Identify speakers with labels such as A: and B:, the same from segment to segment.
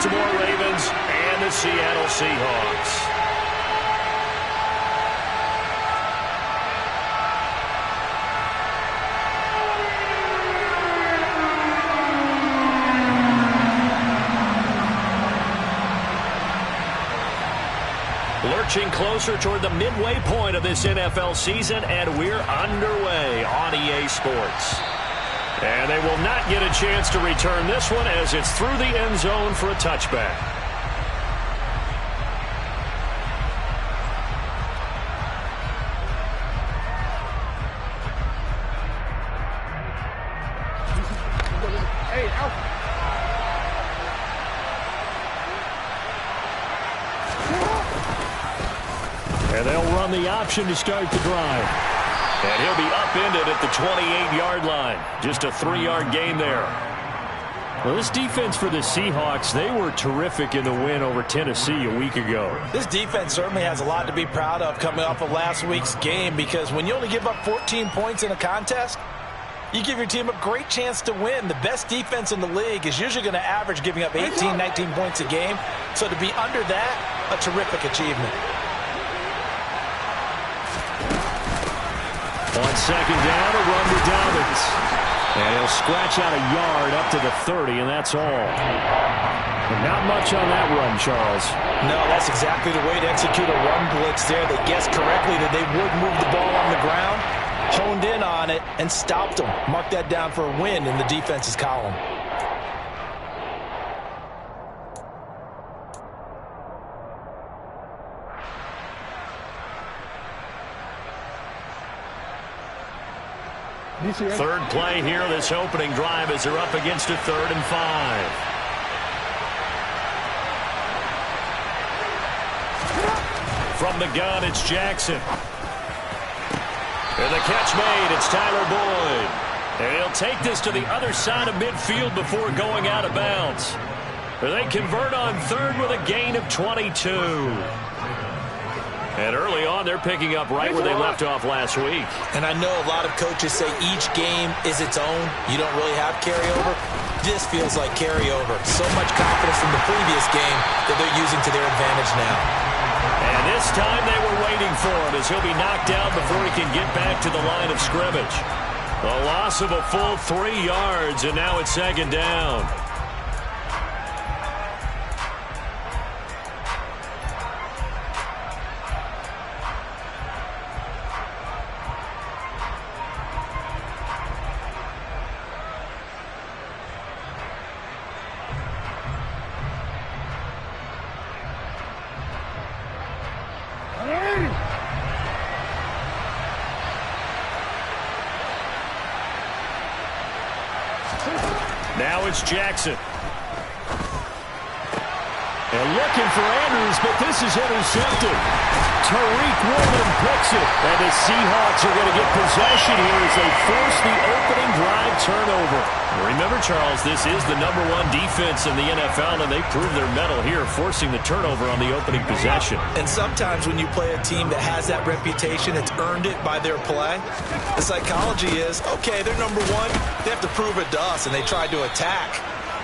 A: Baltimore Ravens and the Seattle Seahawks. Lurching closer toward the midway point of this NFL season, and we're underway on EA Sports. And they will not get a chance to return this one as it's through the end zone for a touchback.
B: Hey, out.
A: And they'll run the option to start the drive. And he'll be upended at the 28-yard line. Just a 3-yard gain there. Well, this defense for the Seahawks, they were terrific in the win over Tennessee a week ago.
C: This defense certainly has a lot to be proud of coming off of last week's game, because when you only give up 14 points in a contest, you give your team a great chance to win. The best defense in the league is usually going to average giving up 18, 19 points a game. So to be under that, a terrific achievement.
A: On second down, a run to Dobbins. And he'll scratch out a yard up to the 30, and that's all. And not much on that run, Charles.
C: No, that's exactly the way to execute a run blitz there. They guessed correctly that they would move the ball on the ground, honed in on it, and stopped them. Mark that down for a win in the defense's column.
A: Third play here, this opening drive, as they're up against a 3rd and 5. From the gun, it's Jackson. And the catch made, it's Tyler Boyd. And he'll take this to the other side of midfield before going out of bounds. They convert on 3rd with a gain of 22. And early on, they're picking up right where they left off last week.
C: And I know a lot of coaches say each game is its own. You don't really have carryover. This feels like carryover. So much confidence from the previous game that they're using to their advantage now.
A: And this time they were waiting for him, as he'll be knocked down before he can get back to the line of scrimmage. A loss of a full 3 yards, and now it's second down. Now it's Jackson. And looking for Andrews, but this is intercepted. Tariq Woolen picks it. And the Seahawks are going to get possession here as they force the opening drive turnover. Remember, Charles, this is the #1 defense in the NFL, and they proved their mettle here, forcing the turnover on the opening possession.
C: And sometimes when you play a team that has that reputation, it's earned it by their play. The psychology is, okay, they're #1. They have to prove it to us, and they tried to attack.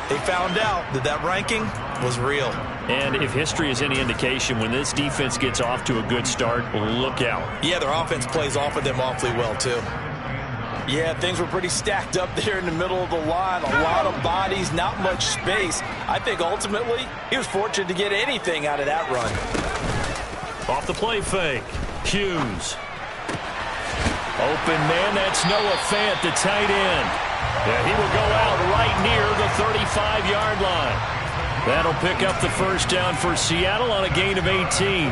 C: They found out that that ranking was real.
A: And if history is any indication, when this defense gets off to a good start, look out.
C: Yeah, their offense plays off of them awfully well, too. Yeah, things were pretty stacked up there in the middle of the line. A lot of bodies, not much space. I think ultimately he was fortunate to get anything out of that run.
A: Off the play fake. Hughes. Open man, that's Noah Fant, the tight end. Yeah, he will go out right near the 35-yard line. That'll pick up the first down for Seattle on a gain of 18.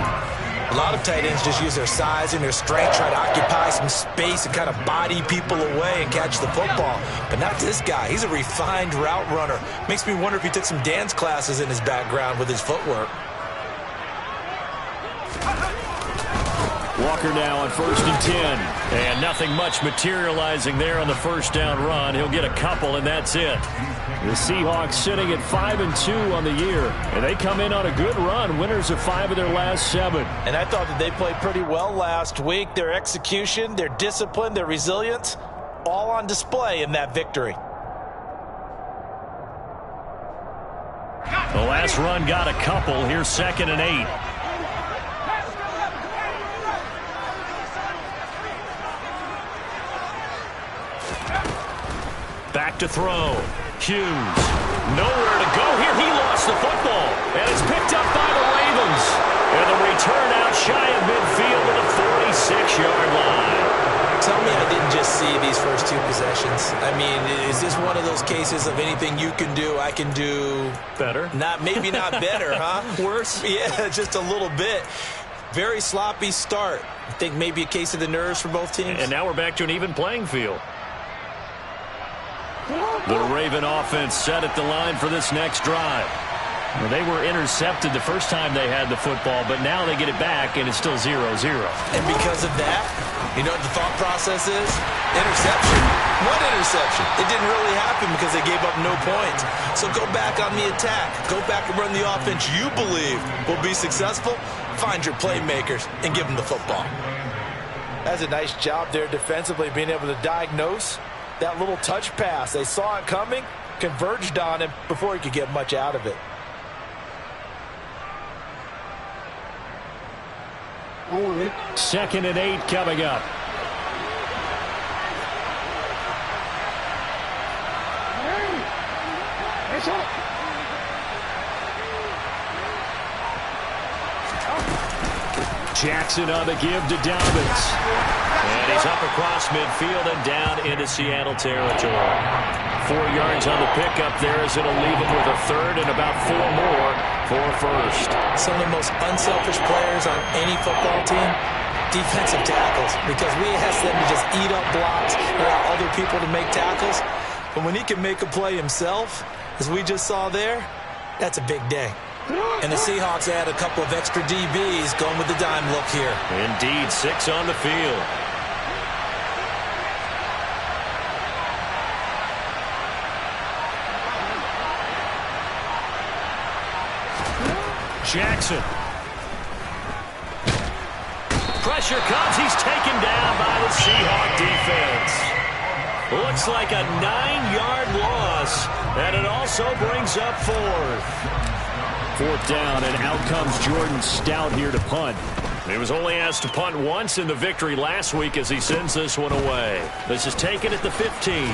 C: A lot of tight ends just use their size and their strength, try to occupy some space and kind of body people away and catch the football. But not this guy. He's a refined route runner. Makes me wonder if he took some dance classes in his background with his footwork.
A: Walker now on 1st and 10. And nothing much materializing there on the first down run. He'll get a couple, and that's it. The Seahawks sitting at 5-2 on the year. And they come in on a good run, winners of 5 of their last 7.
C: And I thought that they played pretty well last week. Their execution, their discipline, their resilience, all on display in that victory.
A: The last run got a couple. Here's 2nd and 8. Back to throw. Hughes. Nowhere to go here. He lost the football. And it's picked up by the Ravens. And the return out shy of midfield to the 46-yard line.
C: Tell me I didn't just see these first 2 possessions. I mean, is this one of those cases of anything you can do, I can do
A: better?
C: Maybe not better, huh?
A: Worse?
C: Yeah, just a little bit. Very sloppy start. I think maybe a case of the nerves for both teams.
A: And now we're back to an even playing field. The Raven offense set at the line for this next drive. Well, they were intercepted the first time they had the football, but now they get it back, and it's still 0-0.
C: And because of that, you know what the thought process is? Interception. One interception. It didn't really happen because they gave up no points. So go back on the attack. Go back and run the offense you believe will be successful. Find your playmakers and give them the football. That's a nice job there defensively, being able to diagnose that little touch pass. They saw it coming, converged on him before he could get much out of it.
A: Second and 8 coming up. Jackson on the give to Dobbins. And he's up across midfield and down into Seattle territory. 4 yards on the pickup there as it'll leave him with a third and about 4 more for a first.
C: Some of the most unselfish players on any football team, defensive tackles, because we ask them to just eat up blocks and allow other people to make tackles. But when he can make a play himself, as we just saw there, that's a big day. And the Seahawks add a couple of extra DBs going with the dime look here.
A: Indeed, 6 on the field. Jackson. Pressure comes. He's taken down by the Seahawk defense. Looks like a 9-yard loss, and it also brings up 4th. 4th down, and out comes Jordan Stout here to punt. He was only asked to punt once in the victory last week as he sends this one away. This is taken at the 15.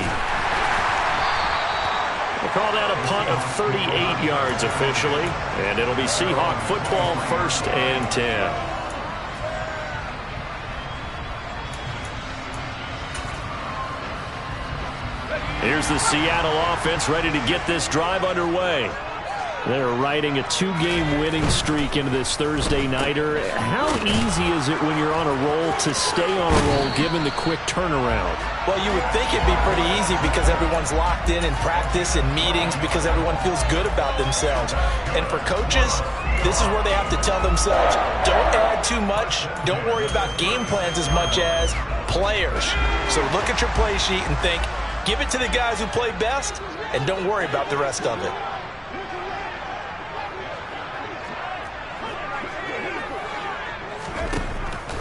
A: We'll call that a punt of 38 yards officially, and it'll be Seahawk football 1st and 10. Here's the Seattle offense ready to get this drive underway. They're riding a 2-game winning streak into this Thursday nighter. How easy is it when you're on a roll to stay on a roll given the quick turnaround?
C: Well, you would think it'd be pretty easy because everyone's locked in practice and meetings because everyone feels good about themselves. And for coaches, this is where they have to tell themselves, don't add too much. Don't worry about game plans as much as players. So look at your play sheet and think, give it to the guys who play best and don't worry about the rest of it.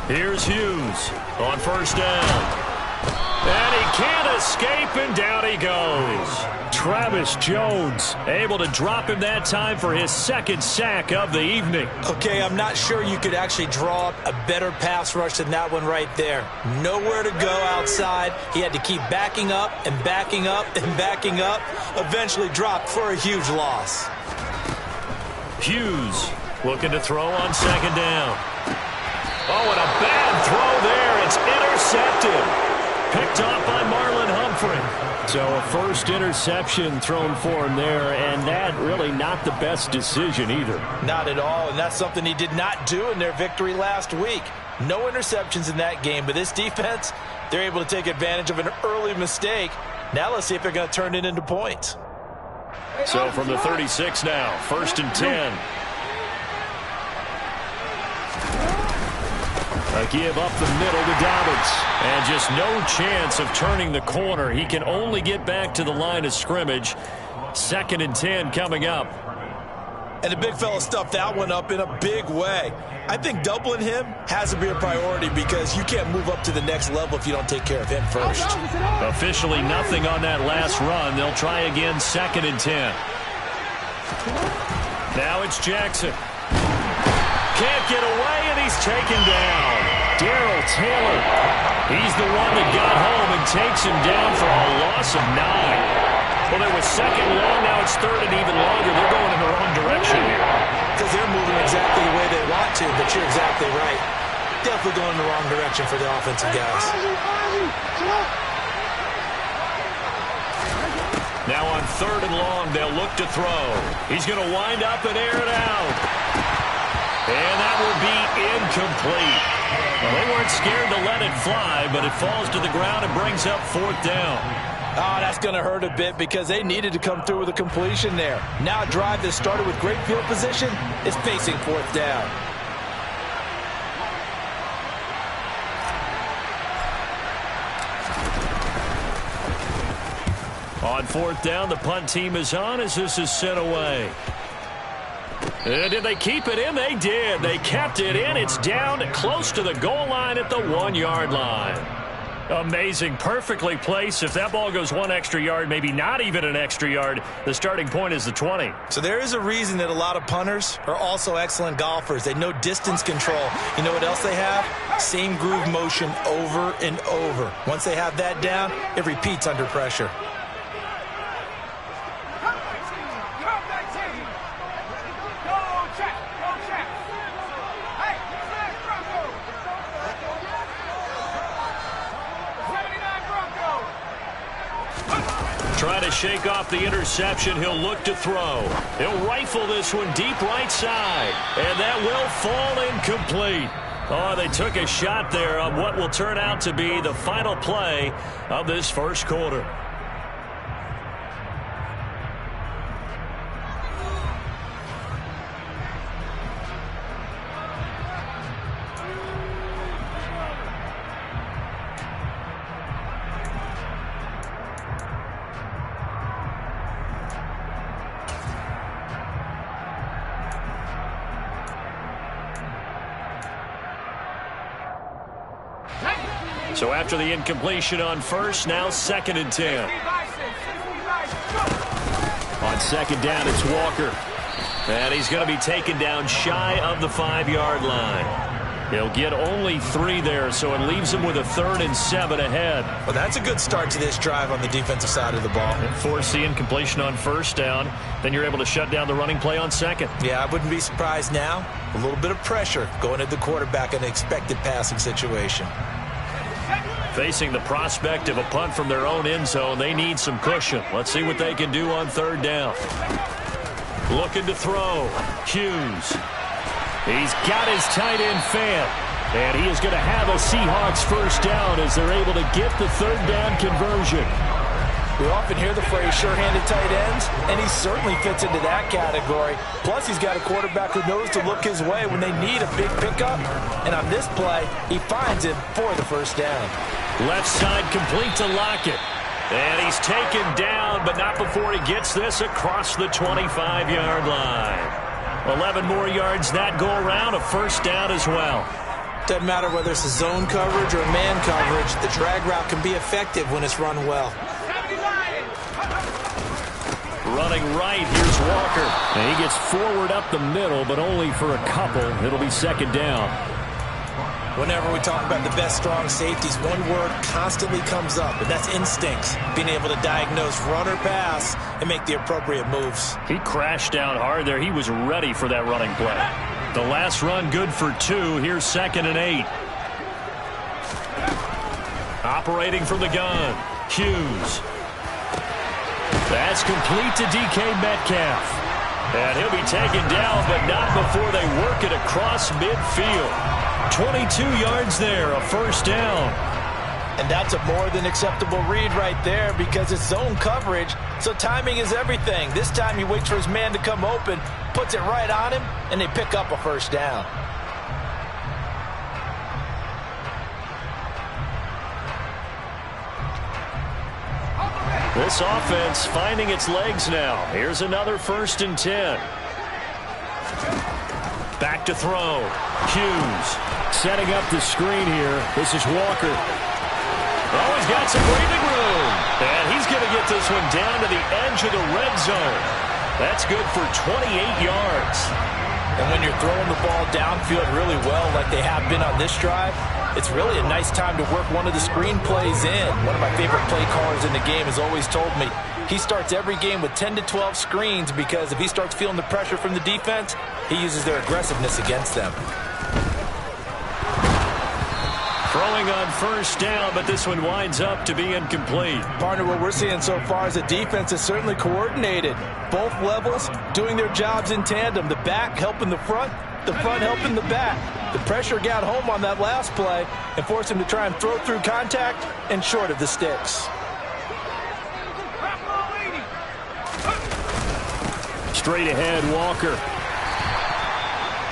A: Here's Hughes on 1st down. And he can't escape, and down he goes. Travis Jones able to drop him that time for his 2nd sack of the evening.
C: Okay, I'm not sure you could actually draw up a better pass rush than that one right there. Nowhere to go outside. He had to keep backing up and backing up and backing up. Eventually dropped for a huge loss.
A: Hughes looking to throw on 2nd down. Oh, and a bad throw there. It's intercepted. Picked off by Marlon Humphrey. So a first interception thrown for him there, and that really not the best decision either.
C: Not at all, and that's something he did not do in their victory last week. No interceptions in that game, but this defense, they're able to take advantage of an early mistake. Now let's see if they're going to turn it into points.
A: So from the 36 now, 1st and 10. A give up the middle to Dobbins. And just no chance of turning the corner. He can only get back to the line of scrimmage. 2nd and 10 coming up.
C: And the big fella stuffed that one up in a big way. I think doubling him has to be a priority because you can't move up to the next level if you don't take care of him first.
A: Officially nothing on that last run. They'll try again 2nd and 10. Now it's Jackson. Can't get away, and he's taken down. Darrell Taylor. He's the one that got home and takes him down for a loss of 9. Well, there was second long. Now it's third and even longer. They're going in the wrong direction here.
C: Because they're moving exactly the way they want to, but you're exactly right. Definitely going in the wrong direction for the offensive guys.
A: Now on third and long, they'll look to throw. He's going to wind up and air it out. And that will be incomplete. Well, they weren't scared to let it fly, but it falls to the ground and brings up fourth down.
C: Oh, that's going to hurt a bit because they needed to come through with a completion there. Now a drive that started with great field position is facing fourth down.
A: On fourth down, the punt team is on as this is sent away. And did they keep it in? They did. They kept it in. It's down close to the goal line at the 1-yard line. Amazing. Perfectly placed. If that ball goes 1 extra yard, maybe not even an extra yard, the starting point is the 20.
C: So there is a reason that a lot of punters are also excellent golfers. They know distance control. You know what else they have? Same groove motion over and over. Once they have that down, it repeats under pressure.
A: Trying to shake off the interception. He'll look to throw. He'll rifle this one deep right side. And that will fall incomplete. Oh, they took a shot there on what will turn out to be the final play of this first quarter. So after the incompletion on first, now 2nd and 10. On second down, it's Walker. And he's going to be taken down shy of the 5-yard line. He'll get only 3 there, so it leaves him with a 3rd and 7 ahead.
C: Well, that's a good start to this drive on the defensive side of the ball.
A: And force the incompletion on first down. Then you're able to shut down the running play on second.
C: Yeah, I wouldn't be surprised now. A little bit of pressure going at the quarterback in an expected passing situation.
A: Facing the prospect of a punt from their own end zone, they need some cushion. Let's see what they can do on third down. Looking to throw. Hughes. He's got his tight end fan. And he is going to have a Seahawks first down as they're able to get the third down conversion.
C: We often hear the phrase sure-handed tight ends, and he certainly fits into that category. Plus, he's got a quarterback who knows to look his way when they need a big pickup. And on this play, he finds him for the first down.
A: Left side complete to Lockett. And he's taken down, but not before he gets this across the 25-yard line. 11 more yards that go around, a first down as well.
C: Doesn't matter whether it's a zone coverage or a man coverage, the drag route can be effective when it's run well.
A: Running right, here's Walker. And he gets forward up the middle, but only for a couple. It'll be second down.
C: Whenever we talk about the best strong safeties, one word constantly comes up, and that's instincts. Being able to diagnose run or pass and make the appropriate moves.
A: He crashed down hard there. He was ready for that running play. The last run good for 2. Here's 2nd and 8. Operating from the gun. Hughes. That's complete to DK Metcalf. And he'll be taken down, but not before they work it across midfield. 22 yards there, a first down.
C: And that's a more than acceptable read right there because it's zone coverage, so timing is everything. This time he waits for his man to come open, puts it right on him, and they pick up a first down.
A: This offense finding its legs now. Here's another 1st and 10. Back to throw. Hughes setting up the screen here. This is Walker. Oh, he's got some breathing room. And he's going to get this one down to the edge of the red zone. That's good for 28 yards.
C: And when you're throwing the ball downfield really well like they have been on this drive, it's really a nice time to work one of the screen plays in. One of my favorite play callers in the game has always told me he starts every game with 10 to 12 screens because if he starts feeling the pressure from the defense, he uses their aggressiveness against them.
A: Throwing on first down, but this one winds up to be incomplete.
C: Partner, what we're seeing so far is the defense is certainly coordinated. Both levels doing their jobs in tandem. The back helping the front helping the back. The pressure got home on that last play and forced him to try and throw through contact and short of the sticks.
A: Straight ahead, Walker.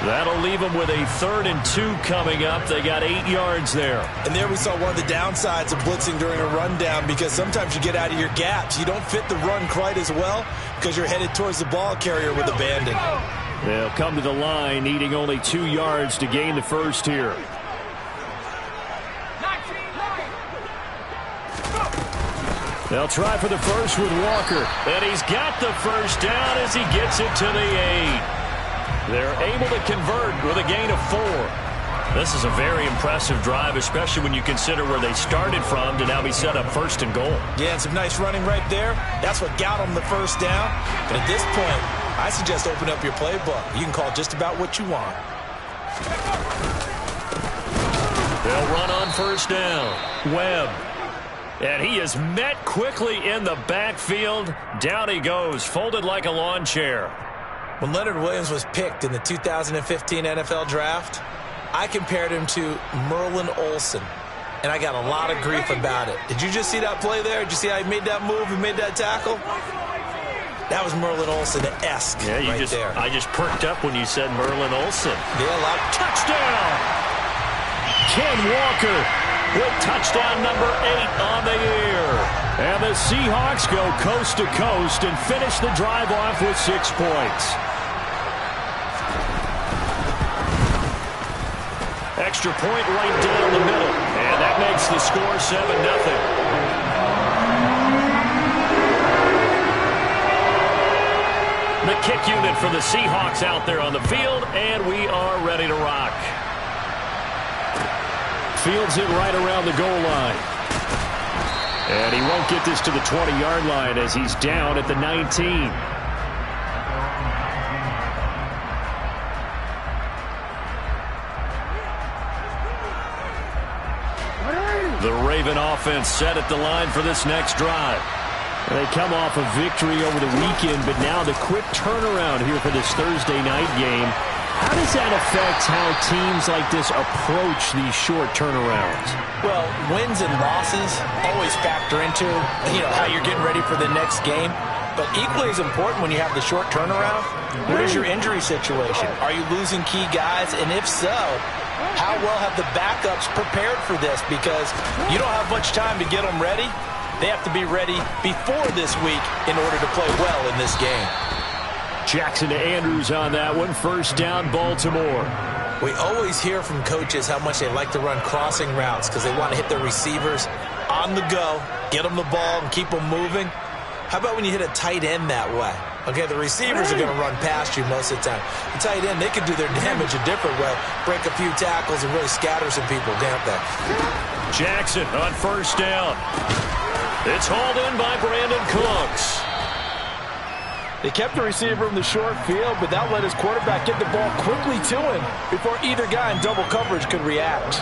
A: That'll leave them with a 3rd and 2 coming up. They got 8 yards there.
C: And there we saw one of the downsides of blitzing during a rundown because sometimes you get out of your gaps. You don't fit the run quite as well because you're headed towards the ball carrier with abandon.
A: They'll come to the line needing only 2 yards to gain the first here. They'll try for the first with Walker. And he's got the first down as he gets it to the 8. They're able to convert with a gain of 4. This is a very impressive drive, especially when you consider where they started from to now be set up 1st and goal.
C: Yeah, and some nice running right there. That's what got them the first down. But at this point, I suggest open up your playbook. You can call just about what you want.
A: They'll run on first down. Webb. And he is met quickly in the backfield. Down he goes, folded like a lawn chair.
C: When Leonard Williams was picked in the 2015 NFL Draft, I compared him to Merlin Olsen, and I got a lot of grief about it. Did you just see that play there? Did you see how he made that move and made that tackle? That was Merlin Olsen-esque there.
A: I just perked up when you said Merlin Olsen.
C: Yeah,
A: touchdown! Ken Walker with touchdown number 8 on the year. And the Seahawks go coast to coast and finish the drive off with 6 points. Extra point right down the middle. And that makes the score 7-0. The kick unit for the Seahawks out there on the field, and we are ready to rock. Fields it right around the goal line. And he won't get this to the 20-yard line as he's down at the 19. The Raven offense set at the line for this next drive. They come off a victory over the weekend, but now the quick turnaround here for this Thursday night game. How does that affect how teams like this approach these short turnarounds?
C: Well, wins and losses always factor into, how you're getting ready for the next game. But equally as important when you have the short turnaround, what is your injury situation? Are you losing key guys? And if so, how well have the backups prepared for this? Because you don't have much time to get them ready. They have to be ready before this week in order to play well in this game.
A: Jackson to Andrews on that one. First down, Baltimore.
C: We always hear from coaches how much they like to run crossing routes because they want to hit their receivers on the go, get them the ball, and keep them moving. How about when you hit a tight end that way? Okay, the receivers are going to run past you most of the time. The tight end, they can do their damage a different way, break a few tackles and really scatter some people, can't they?
A: Jackson on first down. It's hauled in by Brandon Cooks.
C: They kept the receiver in the short field, but that let his quarterback get the ball quickly to him before either guy in double coverage could react.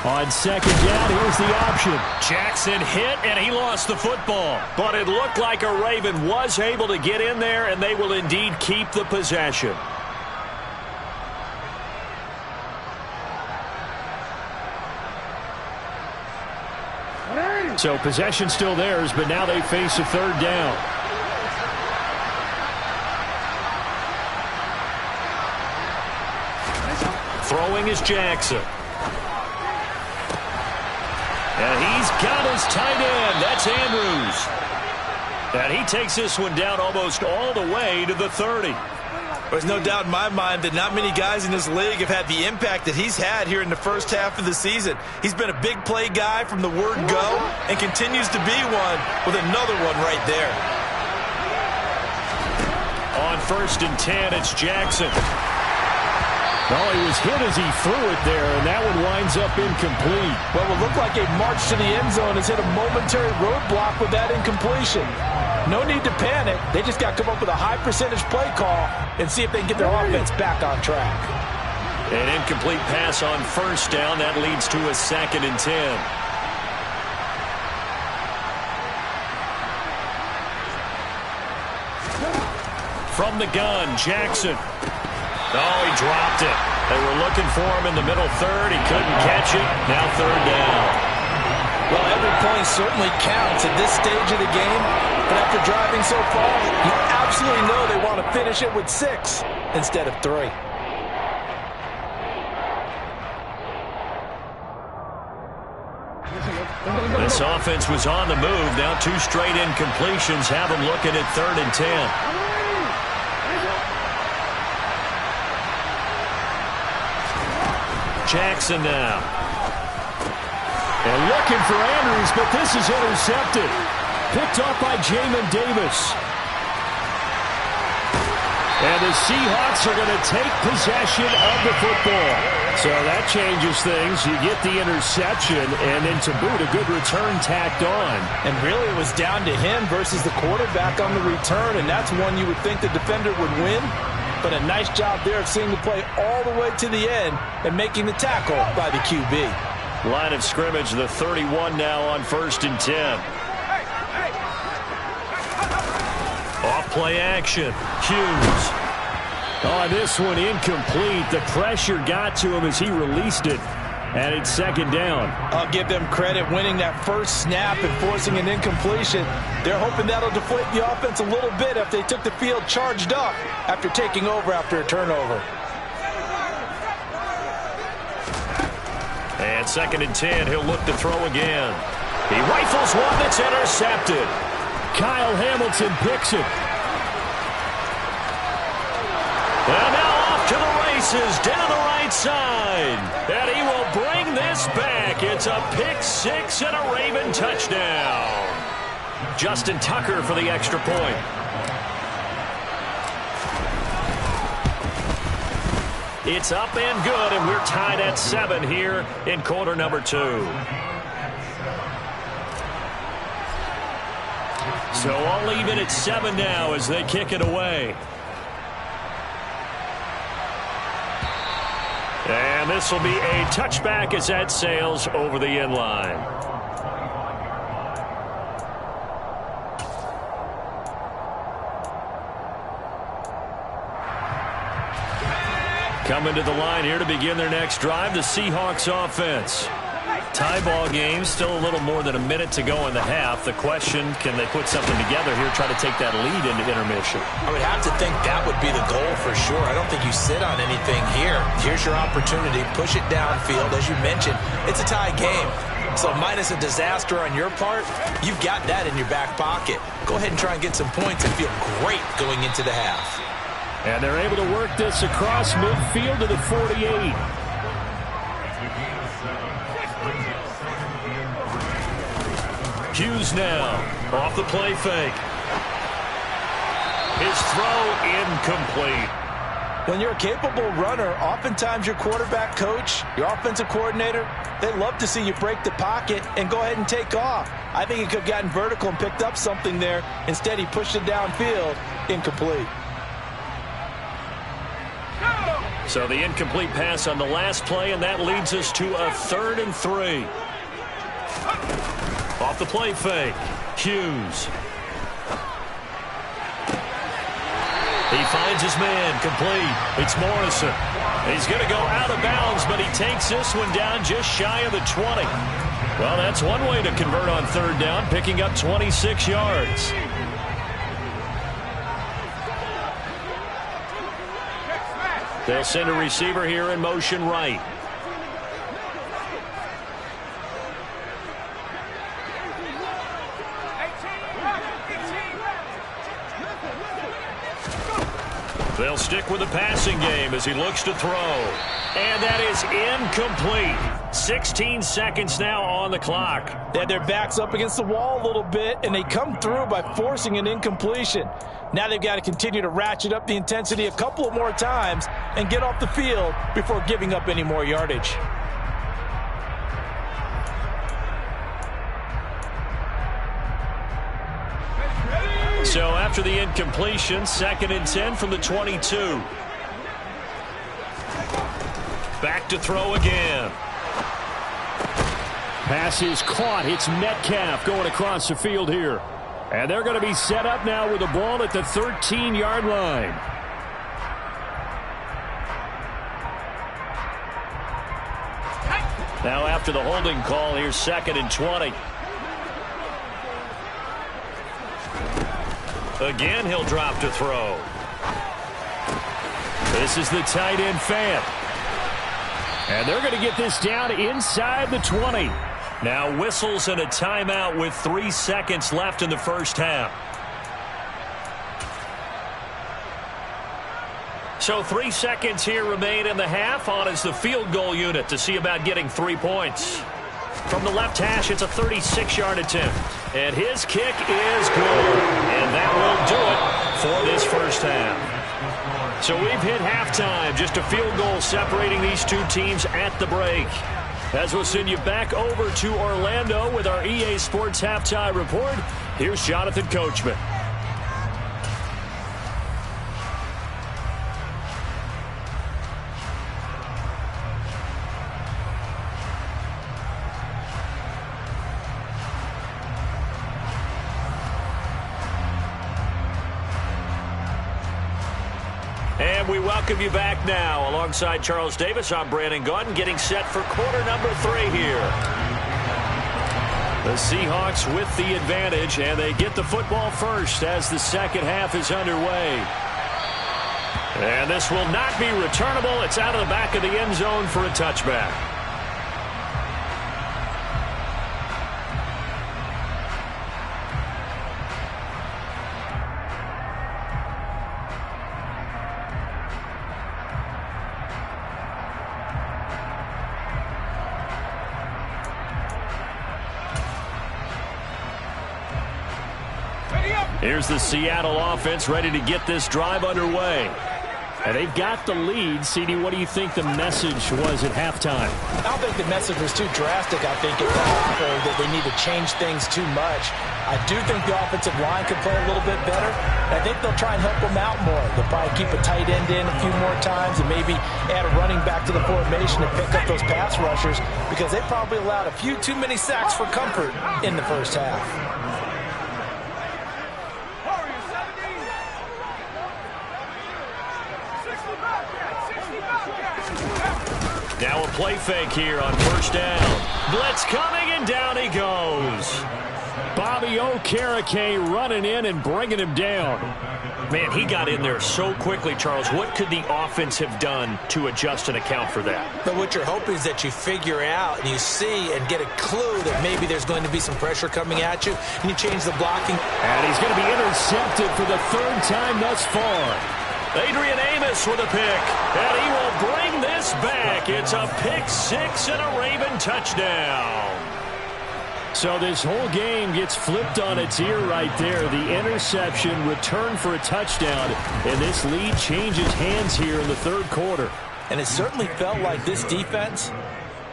A: On second down, here's the option. Jackson hit, and he lost the football. But it looked like a Raven was able to get in there, and they will indeed keep the possession. So possession still theirs, but now they face a third down. Throwing is Jackson. And he's got his tight end. That's Andrews. And he takes this one down almost all the way to the 30.
C: There's no doubt in my mind that not many guys in this league have had the impact that he's had here in the first half of the season. He's been a big play guy from the word go and continues to be one with another one right there.
A: On 1st and 10, it's Jackson. Oh, he was hit as he threw it there, and that one winds up incomplete.
C: Well, it looked like a march to the end zone has hit a momentary roadblock with that incompletion. No need to panic. They just got to come up with a high percentage play call and see if they can get their offense back on track.
A: An incomplete pass on 1st down. That leads to a 2nd and 10. From the gun, Jackson. Oh, he dropped it. They were looking for him in the middle third. He couldn't catch it. Now 3rd down.
C: Well, every point certainly counts at this stage of the game. But after driving so far, you absolutely know they want to finish it with 6 instead of 3.
A: This offense was on the move. Now 2 straight incompletions have them looking at 3rd and 10. Jackson now. And looking for Andrews, but this is intercepted. Picked off by Jamin Davis. And the Seahawks are going to take possession of the football. So that changes things. You get the interception, and then to boot, a good return tacked on.
C: And really it was down to him versus the quarterback on the return, and that's one you would think the defender would win. But a nice job there of seeing the play all the way to the end and making the tackle by the QB.
A: Line of scrimmage, the 31 now on 1st and 10. Off play action. Hughes. Oh, this one incomplete. The pressure got to him as he released it. And it's 2nd down.
C: I'll give them credit winning that first snap and forcing an incompletion. They're hoping that'll deflate the offense a little bit if they took the field charged up after taking over after a turnover.
A: And 2nd and 10, he'll look to throw again. He rifles one that's intercepted. Kyle Hamilton picks it. And now off to the races down the right side. And he will bring this back. It's a pick 6 and a Raven touchdown. Justin Tucker for the extra point. It's up and good, and we're tied at 7 here in quarter number 2. So I'll leave it at 7 now as they kick it away. And this will be a touchback as that sails over the end line. Coming to the line here to begin their next drive, the Seahawks offense. Tie ball game, still a little more than a minute to go in the half. The question, can they put something together here, try to take that lead into intermission?
C: I would have to think that would be the goal for sure. I don't think you sit on anything here. Here's your opportunity. Push it downfield. As you mentioned, it's a tie game. So minus a disaster on your part, you've got that in your back pocket. Go ahead and try and get some points and feel great going into the half.
A: And they're able to work this across midfield to the 48. Hughes now off the play fake. His throw incomplete.
C: When you're a capable runner, oftentimes your quarterback coach, your offensive coordinator, they love to see you break the pocket and go ahead and take off. I think he could have gotten vertical and picked up something there. Instead, he pushed it downfield, incomplete.
A: So the incomplete pass on the last play, and that leads us to a 3rd and 3. Off the play fake, Hughes. He finds his man, complete. It's Morrison. He's going to go out of bounds, but he takes this one down just shy of the 20. Well, that's one way to convert on 3rd down, picking up 26 yards. They'll send a receiver here in motion right. stick with the passing game as he looks to throw. And that is incomplete. 16 seconds now on the clock.
C: They had their backs up against the wall a little bit, and they come through by forcing an incompletion. Now they've got to continue to ratchet up the intensity a couple of more times and get off the field before giving up any more yardage.
A: So after the incompletion, 2nd and 10 from the 22. Back to throw again. Pass is caught. It's Metcalf going across the field here. And they're going to be set up now with the ball at the 13-yard line. Now after the holding call, here's 2nd and 20. Again, he'll drop to throw. This is the tight end Fant. And they're going to get this down inside the 20. Now whistles and a timeout with 3 seconds left in the first half. So 3 seconds here remain in the half. On is the field goal unit to see about getting 3 points. From the left hash, it's a 36-yard attempt. And his kick is good. And that will do it for this first half. So we've hit halftime. Just a field goal separating these two teams at the break. As we'll send you back over to Orlando with our EA Sports Halftime Report, here's Jonathan Coachman. And we welcome you back now. Alongside Charles Davis, I'm Brandon Gaudin, getting set for quarter number 3 here. The Seahawks with the advantage, and they get the football first as the second half is underway. And this will not be returnable. It's out of the back of the end zone for a touchback. Here's the Seattle offense ready to get this drive underway. And they've got the lead. CD, what do you think the message was at halftime?
C: I don't think the message was too drastic. I think it's that they need to change things too much. I do think the offensive line could play a little bit better. I think they'll try and help them out more. They'll probably keep a tight end in a few more times and maybe add a running back to the formation and pick up those pass rushers because they probably allowed a few too many sacks for comfort in the first half.
A: Now a play fake here on first down. Blitz coming, and down he goes. Bobby Okereke running in and bringing him down. Man, he got in there so quickly, Charles. What could the offense have done to adjust and account for that?
C: But what you're hoping is that you figure out and you see and get a clue that maybe there's going to be some pressure coming at you, and you change the blocking.
A: And he's going to be intercepted for the 3rd time thus far. Adrian Amos with a pick, and he will bring this back. It's a pick 6 and a Raven touchdown. So this whole game gets flipped on its ear right there. The interception, return for a touchdown, and this lead changes hands here in the 3rd quarter.
C: And it certainly felt like this defense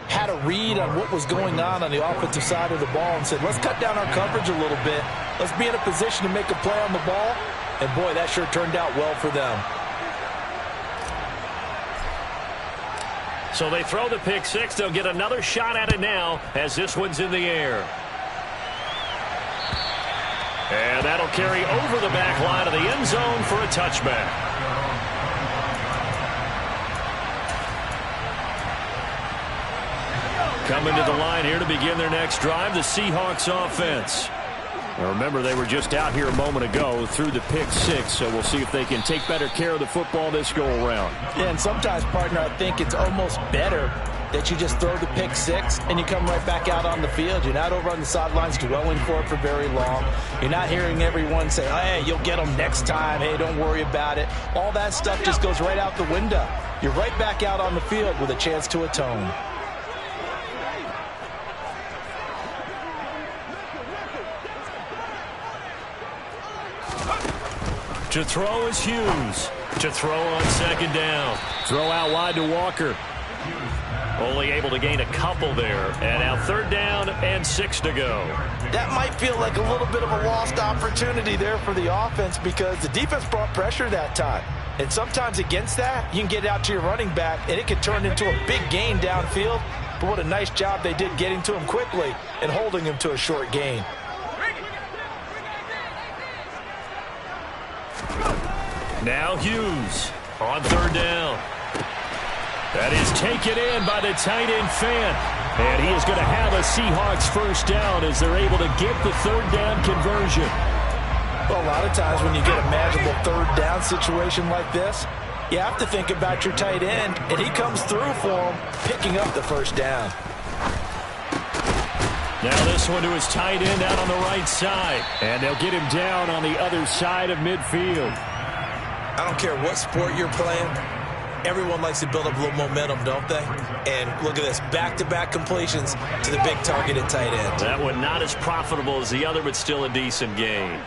C: had a read on what was going on the offensive side of the ball and said, let's cut down our coverage a little bit. Let's be in a position to make a play on the ball. And, boy, that sure turned out well for them.
A: So they throw the pick 6. They'll get another shot at it now as this one's in the air. And that'll carry over the back line of the end zone for a touchback. Coming to the line here to begin their next drive, the Seahawks offense. Now remember, they were just out here a moment ago through the pick 6, so we'll see if they can take better care of the football this go-around.
C: Yeah, and sometimes, partner, I think it's almost better that you just throw the pick six and you come right back out on the field. You're not over on the sidelines dwelling for it for very long. You're not hearing everyone say, hey, you'll get them next time. Hey, don't worry about it. All that stuff just goes right out the window. You're right back out on the field with a chance to atone.
A: To throw is Hughes. To throw on second down. Throw out wide to Walker. Only able to gain a couple there. And now third down and 6 to go.
C: That might feel like a little bit of a lost opportunity there for the offense because the defense brought pressure that time. And sometimes against that, you can get out to your running back, and it can turn into a big gain downfield. But what a nice job they did getting to him quickly and holding him to a short gain.
A: Now Hughes on third down. That is taken in by the tight end Fan. And he is going to have a Seahawks first down as they're able to get the third down conversion.
C: Well, a lot of times when you get a magical third down situation like this, you have to think about your tight end, and he comes through for him, picking up the first down.
A: Now this one to his tight end out on the right side. And they'll get him down on the other side of midfield.
C: I don't care what sport you're playing. Everyone likes to build up a little momentum, don't they? And look at this, back-to-back completions to the big targeted tight end.
A: That one not as profitable as the other, but still a decent gain.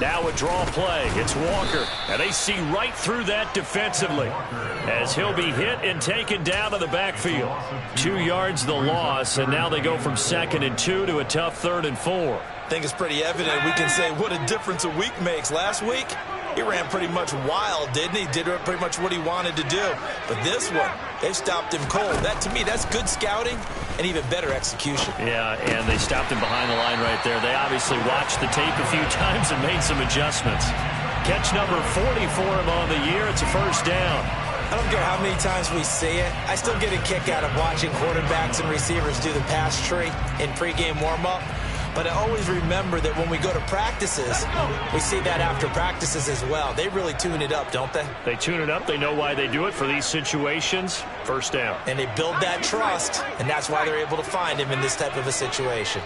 A: Now a draw play. It's Walker. And they see right through that defensively as he'll be hit and taken down to the backfield. 2 yards the loss, and now they go from 2nd and 2 to a tough 3rd and 4.
C: I think it's pretty evident. We can say what a difference a week makes. Last week, he ran pretty much wild, didn't he? Did pretty much what he wanted to do. But this one, they stopped him cold. That, to me, that's good scouting and even better execution.
A: Yeah, and they stopped him behind the line right there. They obviously watched the tape a few times and made some adjustments. Catch number 40 for him on the year. It's a first down.
C: I don't care how many times we see it. I still get a kick out of watching quarterbacks and receivers do the pass tree in pregame warm-up. But I always remember that when we go to practices, we see that after practices as well. They really tune it up, don't they?
A: They tune it up. They know why they do it for these situations. First down.
C: And they build that trust, and that's why they're able to find him in this type of a situation.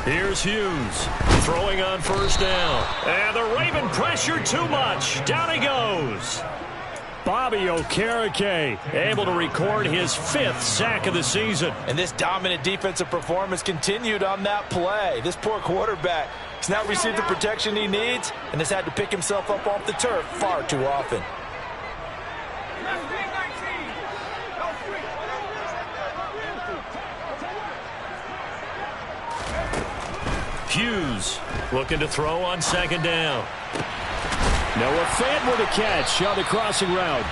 A: Here's Hughes throwing on first down. And the Raven pressure too much. Down he goes. Bobby Okereke able to record his 5th sack of the season.
C: And this dominant defensive performance continued on that play. This poor quarterback has now received the protection he needs and has had to pick himself up off the turf far too often.
A: Hughes looking to throw on second down. Noah Fant with a catch on the crossing route.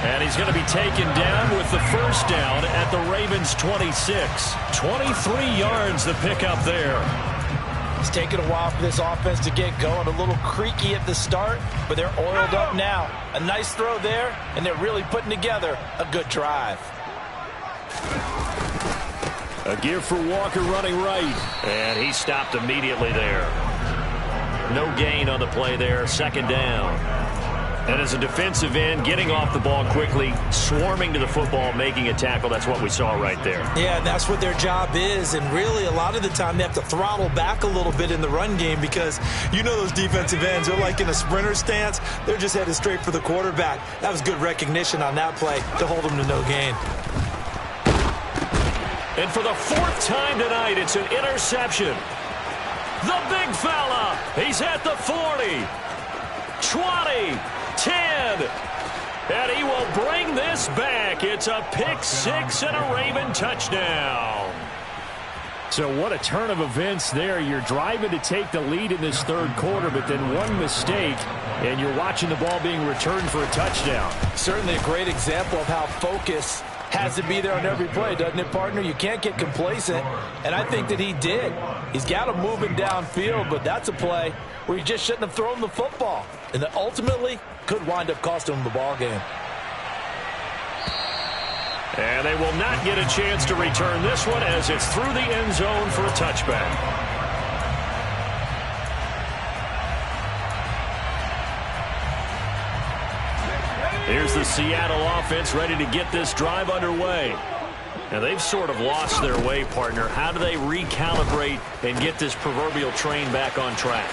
A: And he's going to be taken down with the first down at the Ravens' 26. 23 yards the pickup there.
C: It's taken a while for this offense to get going. A little creaky at the start, but they're oiled up now. A nice throw there, and they're really putting together a good drive.
A: A give for Walker running right. And he stopped immediately there. No gain on the play there. Second down. And as a defensive end, getting off the ball quickly, swarming to the football, making a tackle. That's what we saw right there.
C: Yeah, that's what their job is. And really, a lot of the time, they have to throttle back a little bit in the run game because you know those defensive ends, they're like in a sprinter stance. They're just headed straight for the quarterback. That was good recognition on that play to hold them to no gain.
A: And for the 4th time tonight, it's an interception. The big fella, he's at the 40, 20, 10, and he will bring this back. It's a pick 6 and a Raven touchdown. So what a turn of events there. You're driving to take the lead in this 3rd quarter, but then one mistake, and you're watching the ball being returned for a touchdown.
C: Certainly a great example of how focus has to be there on every play, doesn't it, partner? You can't get complacent, and I think that he did. He's got him moving downfield, but that's a play where he just shouldn't have thrown the football, and that ultimately could wind up costing him the ball game.
A: And they will not get a chance to return this one as it's through the end zone for a touchback. Here's the Seattle offense ready to get this drive underway. Now, they've sort of lost their way, partner. How do they recalibrate and get this proverbial train back on track?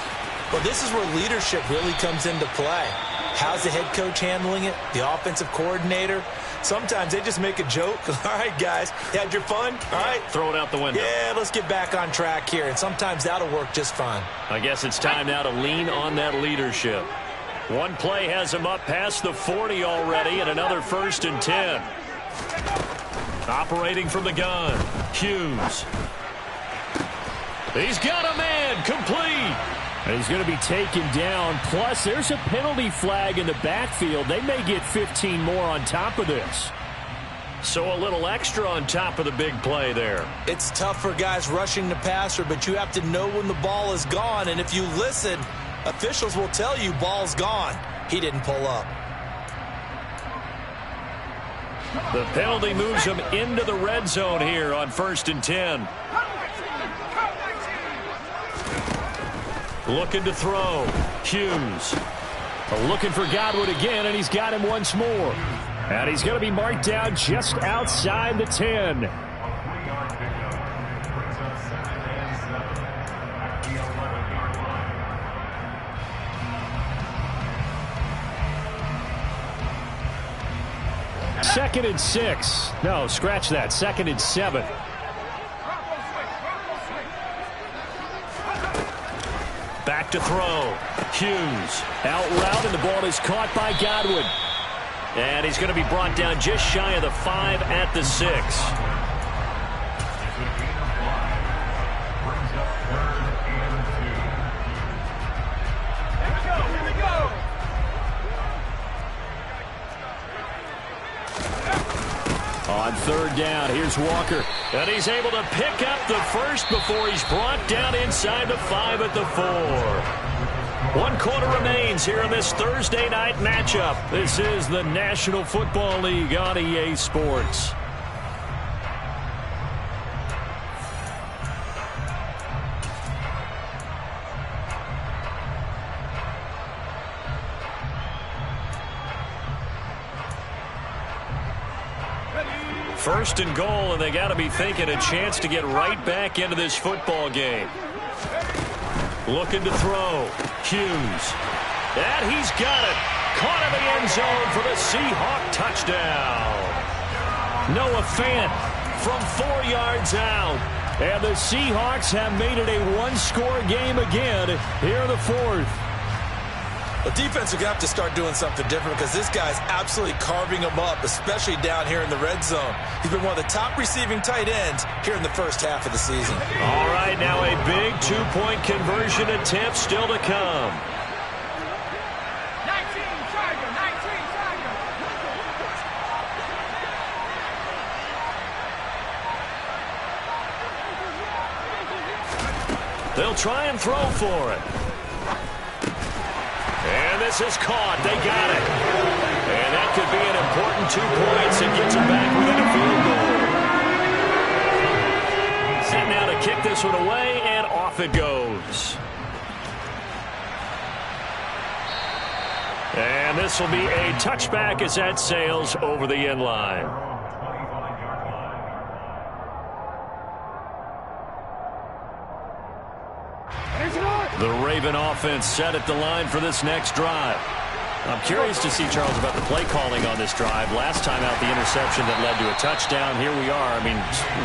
C: Well, this is where leadership really comes into play. How's the head coach handling it? The offensive coordinator? Sometimes they just make a joke. All right, guys, had your fun? All right.
A: Throw it out the window.
C: Yeah, let's get back on track here. And sometimes that'll work just fine.
A: I guess it's time now to lean on that leadership. One play has him up past the 40 already, and another 1st and 10. Operating from the gun, Hughes. He's got a man, complete. And he's going to be taken down. Plus, there's a penalty flag in the backfield. They may get 15 more on top of this. So a little extra on top of the big play there.
C: It's tough for guys rushing the passer, but you have to know when the ball is gone. And if you listen, officials will tell you ball's gone. He didn't pull up.
A: The penalty moves him into the red zone here on 1st and 10. Looking to throw. Hughes. Looking for Godwin again, and he's got him once more. And he's going to be marked down just outside the 10. Second and 6. No, scratch that. 2nd and 7. Back to throw. Hughes out route, and the ball is caught by Godwin. And he's going to be brought down just shy of the 5 at the 6. On 3rd down, here's Walker. And he's able to pick up the first before he's brought down inside the 5 at the 4. 1 quarter remains here in this Thursday night matchup. This is the National Football League on EA Sports. First and goal, and they got to be thinking a chance to get right back into this football game. Looking to throw. Hughes. And he's got it. Caught in the end zone for the Seahawk touchdown. Noah Fant from 4 yards out. And the Seahawks have made it a one-score game again here in the 4th.
C: The defense are going to have to start doing something different because this guy's absolutely carving them up, especially down here in the red zone. He's been one of the top receiving tight ends here in the first half of the season.
A: All right, now a big two-point conversion attempt still to come.
B: 19, Tiger, 19, Tiger.
A: They'll try and throw for it. And this is caught. They got it. And that could be an important 2 points and gets them back within a field goal. Set now to kick this one away, and off it goes. And this will be a touchback as that sails over the end line. The Raven offense set at the line for this next drive. I'm curious to see, Charles, about the play calling on this drive. Last time out, the interception that led to a touchdown. Here we are. I mean,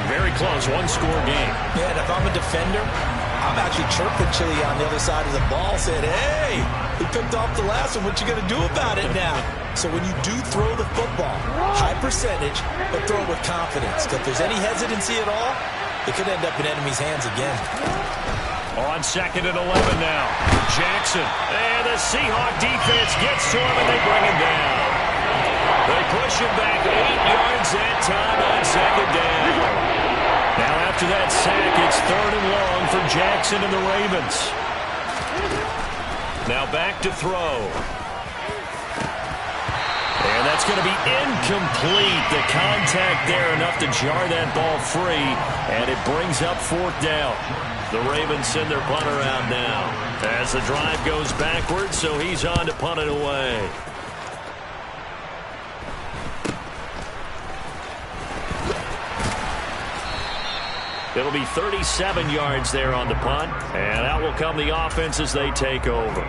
A: very close, one-score game.
C: Yeah, and if I'm a defender, I'm actually chirping Chili on the other side of the ball, saying, hey, we picked off the last one. What you going to do about it now? So when you do throw the football, high percentage, but throw it with confidence. Because if there's any hesitancy at all, it could end up in enemy's hands again.
A: On 2nd and 11 now. Jackson. And the Seahawk defense gets to him, and they bring him down. They push him back 8 yards that time on 2nd down. Now after that sack, it's 3rd and long for Jackson and the Ravens. Now back to throw. And that's It's going to be incomplete. The contact there enough to jar that ball free, and it brings up fourth down. The Ravens send their punter out now as the drive goes backwards, so he's on to punt it away. It'll be 37 yards there on the punt, and out will come the offense as they take over.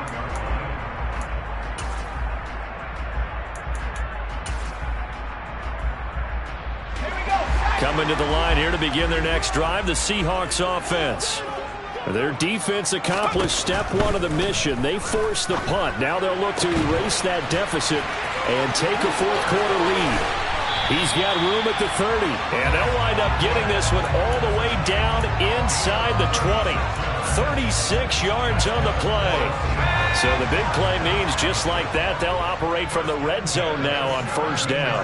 A: Coming to the line here to begin their next drive, the Seahawks offense. Their defense accomplished step one of the mission. They forced the punt. Now they'll look to erase that deficit and take a fourth quarter lead. He's got room at the 30, and they'll wind up getting this one all the way down inside the 20. 36 yards on the play. So the big play means just like that, they'll operate from the red zone now on first down.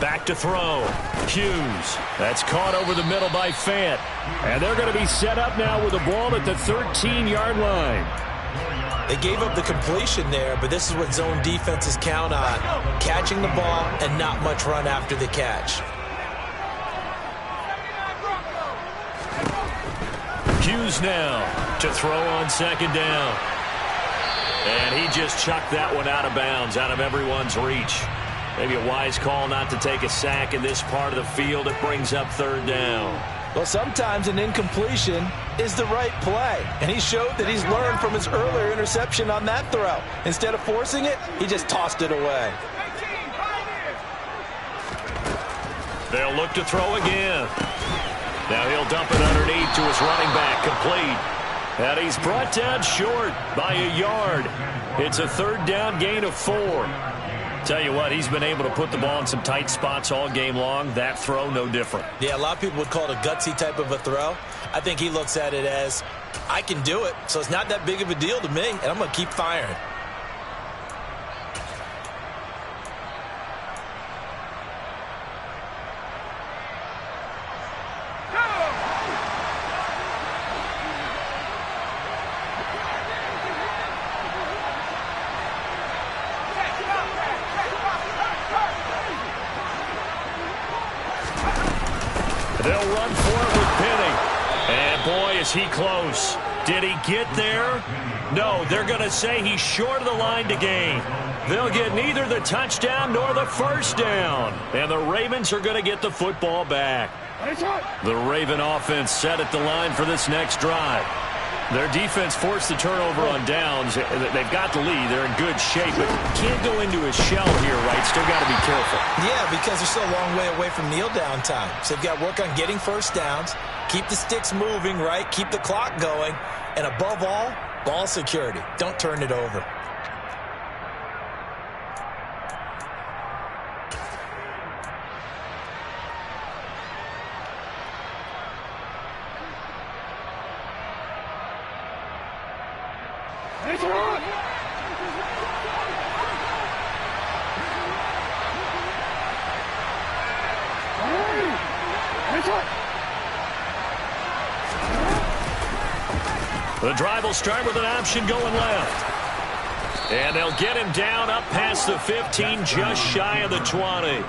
A: Back to throw. Hughes. That's caught over the middle by Fant. And they're going to be set up now with the ball at the 13-yard line.
C: They gave up the completion there, but this is what zone defenses count on. Catching the ball and not much run after the catch.
A: Hughes now to throw on second down. And he just chucked that one out of bounds, out of everyone's reach. Maybe a wise call not to take a sack in this part of the field. It brings up third down.
C: Well, sometimes an incompletion is the right play. And he showed that he's learned from his earlier interception on that throw. Instead of forcing it, he just tossed it away.
A: They'll look to throw again. Now he'll dump it underneath to his running back, complete. And he's brought down short by a yard. It's a third down gain of 4. Tell you what, he's been able to put the ball in some tight spots all game long. That throw, no different.
C: Yeah, a lot of people would call it a gutsy type of a throw. I think he looks at it as, I can do it, so it's not that big of a deal to me, and I'm going to keep firing.
A: They'll run for it with Penny. And boy, is he close. Did he get there? No, they're going to say he's short of the line to gain. They'll get neither the touchdown nor the first down. And the Ravens are going to get the football back. The Raven offense set at the line for this next drive. Their defense forced the turnover on downs. They've got the lead. They're in good shape, but can't go into a shell here, right? Still got to be careful.
C: Yeah, because they're still a long way away from kneel down time. So they've got to work on getting first downs, keep the sticks moving, right? Keep the clock going. And above all, ball security. Don't turn it over.
A: The drive will start with an option going left. And they'll get him down up past the 15, just shy of the 20.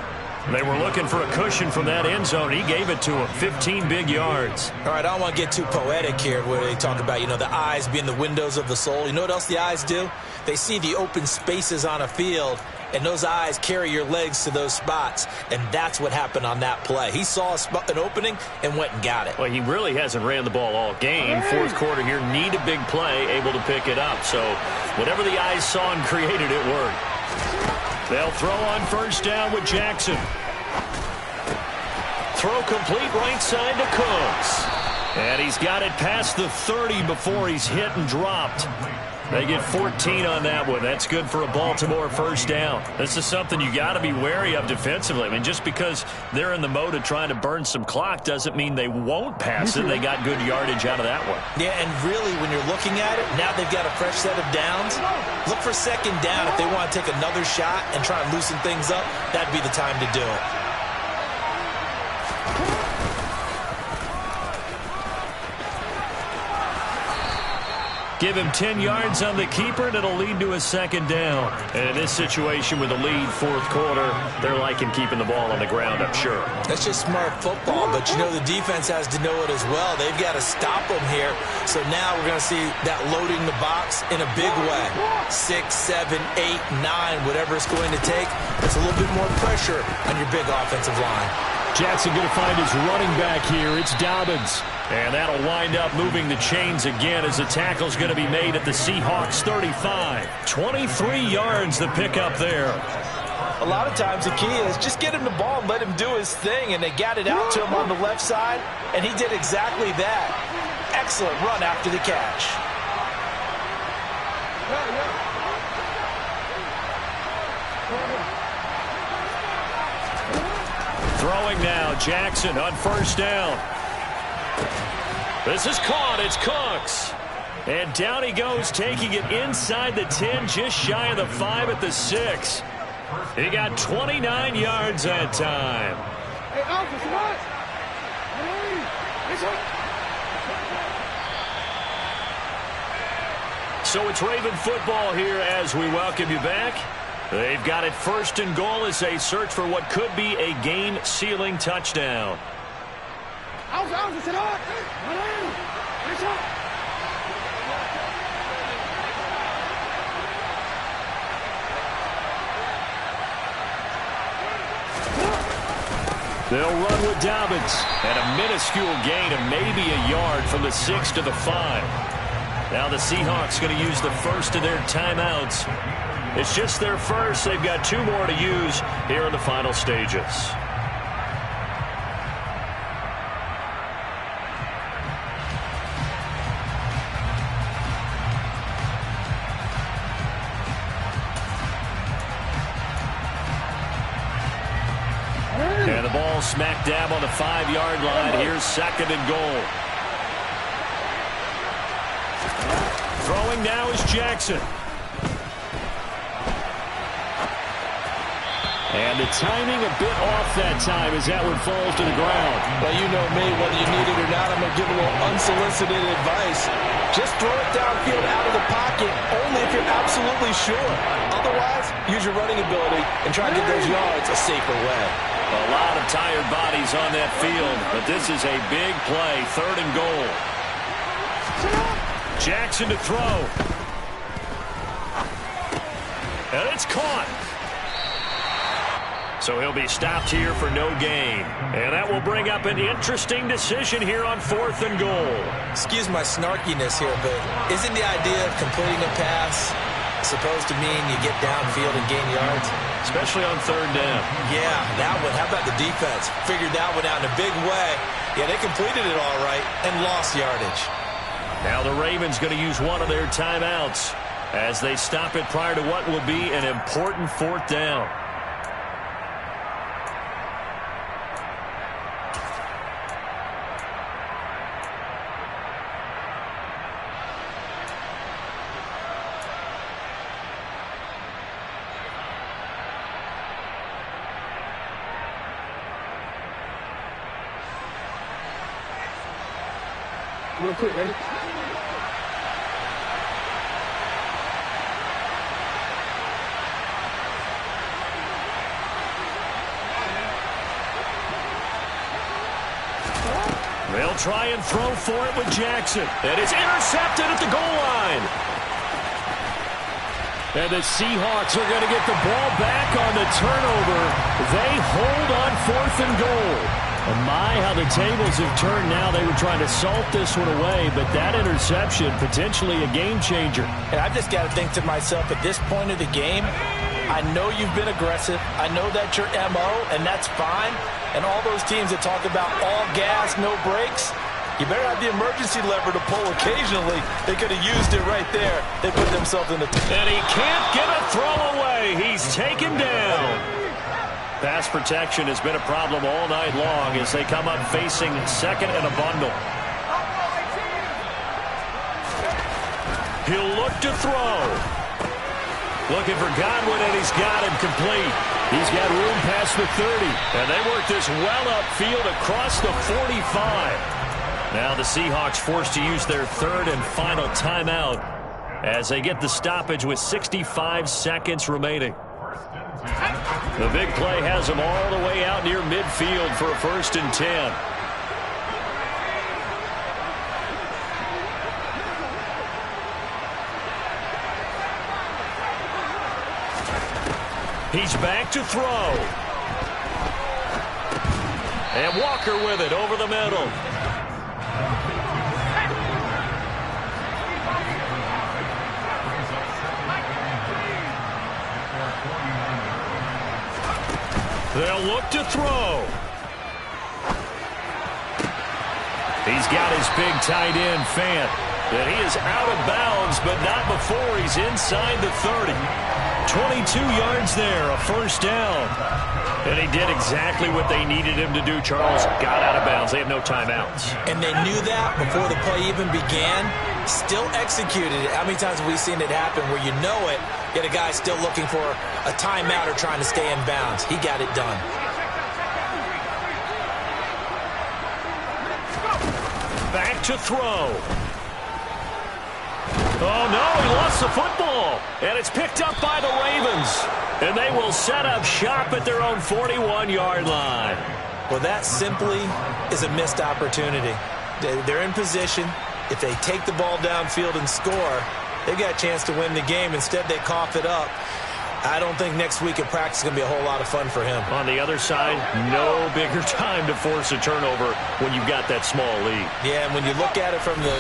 A: They were looking for a cushion from that end zone. He gave it to him, 15 big yards.
C: All right, I don't want to get too poetic here where they talk about, the eyes being the windows of the soul. You know what else the eyes do? They see the open spaces on a field, and those eyes carry your legs to those spots, and that's what happened on that play. He saw an opening and went and got it.
A: Well, he really hasn't ran the ball all game. Fourth quarter here, need a big play, able to pick it up. So whatever the eyes saw and created, it worked. They'll throw on first down with Jackson. Throw complete right side to Cooks. And he's got it past the 30 before he's hit and dropped. They get 14 on that one. That's good for a Baltimore first down. This is something you got to be wary of defensively. I mean, just because they're in the mode of trying to burn some clock doesn't mean they won't pass it. They got good yardage out of that one.
C: Yeah, and really, when you're looking at it, now they've got a fresh set of downs. Look for second down if they want to take another shot and try and loosen things up. That'd be the time to do it.
A: Give him 10 yards on the keeper, and it'll lead to a second down. And in this situation with the lead fourth quarter, they're liking keeping the ball on the ground, I'm sure.
C: That's just smart football, but you know the defense has to know it as well. They've got to stop them here. So now we're going to see that loading the box in a big way. 6, 7, 8, 9, whatever it's going to take. It's a little bit more pressure on your big offensive line.
A: Jackson going to find his running back here. It's Dobbins. And that'll wind up moving the chains again as the tackle's going to be made at the Seahawks 35. 23 yards the pickup there.
C: A lot of times the key is just get him the ball and let him do his thing, and they got it out to him on the left side, and he did exactly that. Excellent run after the catch.
A: Throwing now, Jackson on first down. This is caught. It's Cooks. And down he goes, taking it inside the 10, just shy of the 5 at the 6. He got 29 yards that time.
B: Hey, Alpha, what?
A: So it's Raven football here as we welcome you back. They've got it first and goal as they search for what could be a game-sealing touchdown. They'll run with Dobbins. And a minuscule gain of maybe a yard from the 6 to the 5. Now the Seahawks going to use the first of their timeouts. It's just their first. They've got 2 more to use here in the final stages. And the ball smack dab on the 5-yard line. Here's second and goal. Throwing now is Jackson. And the timing a bit off that time as that one falls to the ground.
C: Well, you know me, whether you need it or not, I'm going to give a little unsolicited advice. Just throw it downfield out of the pocket, only if you're absolutely sure. Otherwise, use your running ability and try and get those yards a safer way.
A: A lot of tired bodies on that field, but this is a big play, third and goal. Jackson to throw. And it's caught. So he'll be stopped here for no gain. And that will bring up an interesting decision here on fourth and goal.
C: Excuse my snarkiness here, but isn't the idea of completing a pass supposed to mean you get downfield and gain yards?
A: Especially on third down.
C: Yeah, that one. How about the defense? Figured that one out in a big way. Yeah, they completed it all right and lost yardage.
A: Now the Ravens going to use one of their timeouts as they stop it prior to what will be an important fourth down.
B: Real quick, ready?
A: They'll try and throw for it with Jackson. And it's intercepted at the goal line. And the Seahawks are going to get the ball back on the turnover. They hold on fourth and goal. And my, how the tables have turned now. They were trying to salt this one away, but that interception, potentially a game changer.
C: And I've just got to think to myself, at this point of the game, I know you've been aggressive. I know that's your MO, and that's fine. And all those teams that talk about all gas, no brakes, you better have the emergency lever to pull occasionally. They could have used it right there. They put themselves in the...
A: And he can't get a throw away. He's taken down. Pass protection has been a problem all night long as they come up facing second and a bundle. He'll look to throw. Looking for Godwin, and he's got him complete. He's got room past the 30. And they work this well upfield across the 45. Now the Seahawks forced to use their third and final timeout as they get the stoppage with 65 seconds remaining. The big play has them all the way out near midfield for a 1st and 10. He's back to throw. And Walker with it over the middle. They'll look to throw. He's got his big tight end, Fant. And he is out of bounds, but not before he's inside the 30. 22 yards there, a 1st down. And he did exactly what they needed him to do, Charles. Got out of bounds. They have no timeouts.
C: And they knew that before the play even began. Still executed it. How many times have we seen it happen where you know it, yet a guy still looking for a timeout or trying to stay in bounds? He got it done.
A: Back to throw. Oh, no, he lost the football. And it's picked up by the Ravens. And they will set up shop at their own 41-yard line.
C: Well, that simply is a missed opportunity. They're in position. If they take the ball downfield and score, they've got a chance to win the game. Instead, they cough it up. I don't think next week at practice is going to be a whole lot of fun for him.
A: On the other side, no bigger time to force a turnover when you've got that small lead.
C: Yeah, and when you look at it from the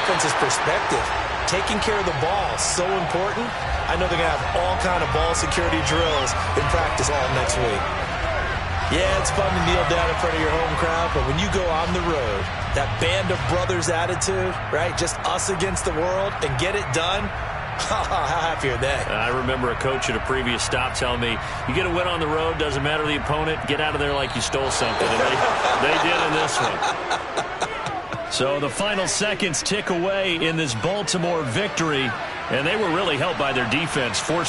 C: offense's perspective, taking care of the ball is so important. I know they're going to have all kind of ball security drills in practice all next week. Yeah, it's fun to kneel down in front of your home crowd, but when you go on the road, that band of brothers attitude, right, just us against the world, and get it done, how happy are they?
A: I remember a coach at a previous stop telling me, you get a win on the road, doesn't matter the opponent, get out of there like you stole something. And they did in this one. So the final seconds tick away in this Baltimore victory, and they were really helped by their defense, forcing